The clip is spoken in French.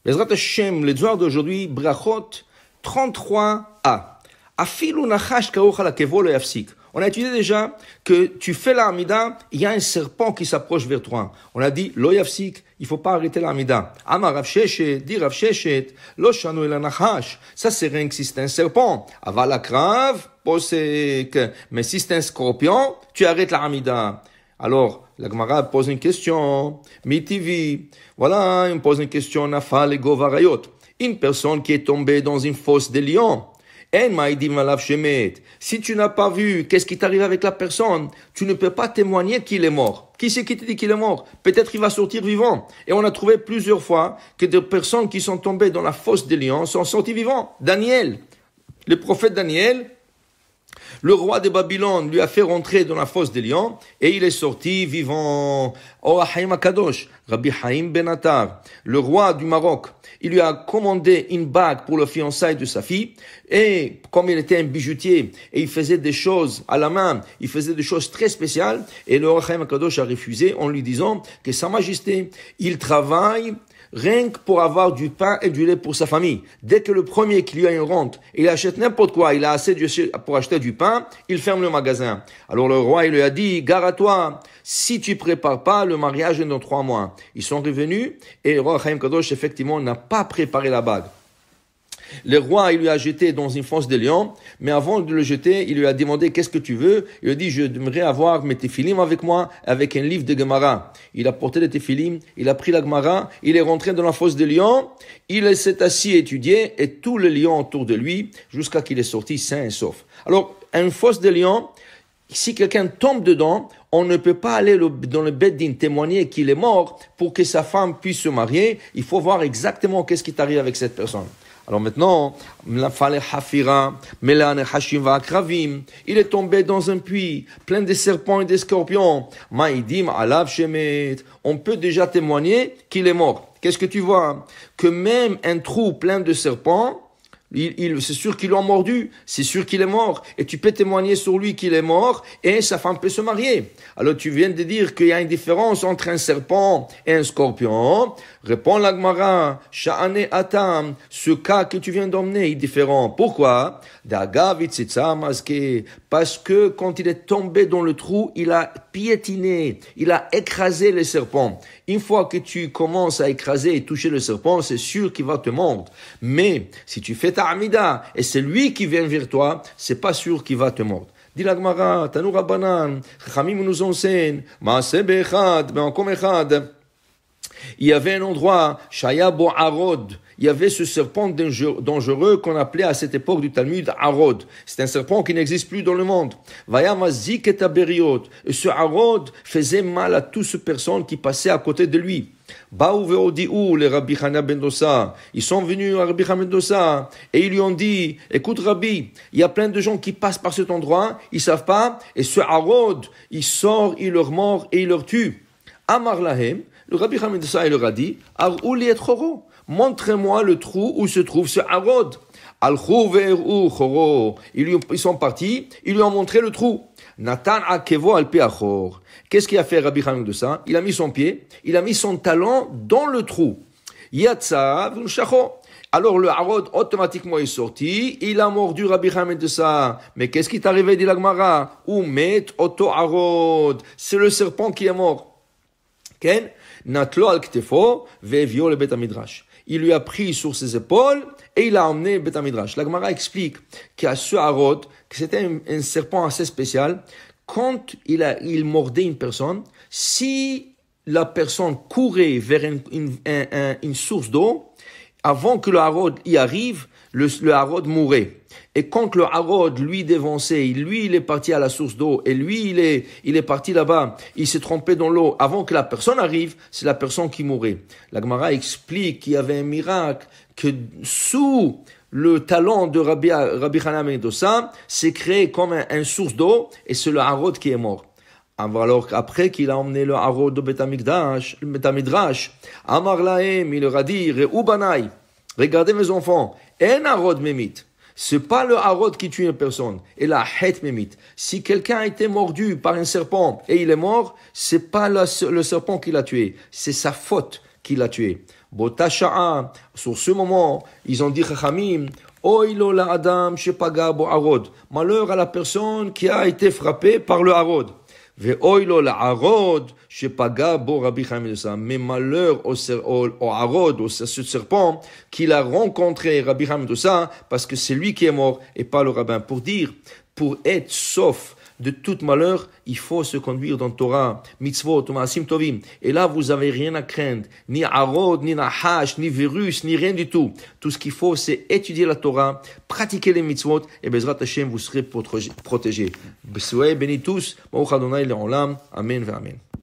Bezrat Hashem, les zohar d'aujourd'hui, Brachot 33a. Afilu nachash kaocha la kevo lo yafsik. On a étudié déjà que tu fais l'Amida, il y a un serpent qui s'approche vers toi. On a dit, lo yafsik, il ne faut pas arrêter l'Amida. Amar Rav Sheshet, dit Rav Sheshet, lo shanu el nachash. Ça, c'est rien que si c'est un serpent. Aval akrav, posek. Mais si c'est un scorpion, tu arrêtes l'Amida. Alors, la Gemara pose une question. Mitivi. Voilà, il me pose une question. Nafal et govarayot. Une personne qui est tombée dans une fosse de lion. Si tu n'as pas vu qu'est-ce qui t'arrive avec la personne, tu ne peux pas témoigner qu'il est mort. Qui c'est qui te dit qu'il est mort? Peut-être il va sortir vivant. Et on a trouvé plusieurs fois que des personnes qui sont tombées dans la fosse des lions sont sorties vivants. Daniel, le prophète Daniel, le roi de Babylone lui a fait rentrer dans la fosse des lions et il est sorti vivant. Or Haïm Akadosh, Rabbi Haïm Ben Attar, le roi du Maroc, il lui a commandé une bague pour le fiançailles de sa fille et comme il était un bijoutier et il faisait des choses à la main, il faisait des choses très spéciales et le roi Haïm Akadosh a refusé en lui disant que Sa Majesté, il travaille rien que pour avoir du pain et du lait pour sa famille. Dès que le premier client il rentre, il achète n'importe quoi, il a assez pour acheter du pain, il ferme le magasin. Alors le roi il lui a dit, gare à toi, si tu prépares pas, le mariage est dans 3 mois. Ils sont revenus et le roi Haïm Kadosh effectivement n'a pas préparé la bague. Le roi, il lui a jeté dans une fosse de lions, mais avant de le jeter, il lui a demandé qu'est-ce que tu veux. Il lui a dit, je devrais avoir mes téphilim avec moi, avec un livre de Gemara. Il a porté les téphilim, il a pris la Gemara, il est rentré dans la fosse de lions, il s'est assis à étudier, et tous les lions autour de lui, jusqu'à qu'il est sorti sain et sauf. Alors, une fosse de lions, si quelqu'un tombe dedans, on ne peut pas aller dans le beddin témoigner qu'il est mort pour que sa femme puisse se marier. Il faut voir exactement qu'est-ce qui t'arrive avec cette personne. Alors maintenant, il est tombé dans un puits plein de serpents et de scorpions. On peut déjà témoigner qu'il est mort. Qu'est-ce que tu vois? Que même un trou plein de serpents, c'est sûr qu'ils l'ont mordu, c'est sûr qu'il est mort, et tu peux témoigner sur lui qu'il est mort, et sa femme peut se marier. Alors tu viens de dire qu'il y a une différence entre un serpent et un scorpion. Répond la Gemara, Sha'ane Atam, ce cas que tu viens d'emmener est différent. Pourquoi? Parce que quand il est tombé dans le trou, il a piétiné, il a écrasé le serpent. Une fois que tu commences à écraser et toucher le serpent, c'est sûr qu'il va te mordre. Mais si tu fais ta amida et c'est lui qui vient vers toi, c'est pas sûr qu'il va te mordre. Dit la Gemara, Tanu Rabbanan, Chachamim nous enseigne, Maaseh be'echad, be'ankom echad. Il y avait un endroit, Shaya bo Arod. Il y avait ce serpent dangereux qu'on appelait à cette époque du Talmud Arod. C'est un serpent qui n'existe plus dans le monde. Vayamazik et aberiot. Et ce Arod faisait mal à toutes ces personnes qui passaient à côté de lui. Baou ve'odiou, les Rabbi Chana ben Dossa. Ils sont venus à Rabbi Chana ben Dossa et ils lui ont dit, écoute Rabbi, il y a plein de gens qui passent par cet endroit, ils savent pas, et ce Arod, il sort, il leur mord et il leur tue. Amar lahem, le Rabbi Chana ben Dossa, il leur a dit, Ar'ouli et choro. Montrez-moi le trou où se trouve ce Arod. Ils sont partis, ils lui ont montré le trou. Natan akevo al peachor. Qu'est-ce qu'il a fait Rabbi Chana de ça? Il a mis son pied, il a mis son talon dans le trou. Yatsa v'nshacho. Alors le Arod automatiquement est sorti, il a mordu Rabbi Chana de ça. Mais qu'est-ce qui est arrivé, dit la Gemara? Umet oto Arod. C'est le serpent qui est mort. Ken natlo al ktefo ve'evio le bet midrash. Il lui a pris sur ses épaules et il l'a emmené Bet HaMidrash. La Gemara explique qu'à ce Arod, que c'était un serpent assez spécial, quand il mordait une personne, si la personne courait vers une source d'eau, avant que le Arod y arrive, le Arod mourait. Et quand le Arod lui dévançait, lui il est parti à la source d'eau, et lui il est parti là-bas, il s'est trompé dans l'eau, avant que la personne arrive, c'est la personne qui mourait. La Gemara explique qu'il y avait un miracle, que sous le talon de Rabbi Chana ben Dossa, s'est créé comme une source d'eau, et c'est le Arod qui est mort. Alors après qu'il a emmené le Arod au Bet HaMidrash, Amar lahem, il leur a dit, Re'u banai, regardez mes enfants, en Arod memit. C'est pas le Arod qui tue une personne, et la het memit. Si quelqu'un a été mordu par un serpent et il est mort, c'est pas le serpent qui l'a tué, c'est sa faute qui l'a tué. Botasha'a, sur ce moment, ils ont dit Chachamim, Oilo la Adam shepaga bo arod. Malheur à la personne qui a été frappée par le harod. Ve'oilo la arod shepaga bo Rabbi Chaim ben Dossa. Mais malheur au harod, au ce serpent, qu'il a rencontré Rabbi Chaim ben Dossa, parce que c'est lui qui est mort et pas le rabbin. Pour dire, pour être sauf de tout malheur, il faut se conduire dans Torah, mitzvot, maasim tovim. Et là, vous avez rien à craindre. Ni arod, ni nahash, ni virus, ni rien du tout. Tout ce qu'il faut, c'est étudier la Torah, pratiquer les mitzvot, et Bezrat Hashem, vous serez protégés. Soyez bénis tous. Baruch Adonai le'olam. Amen ve amen.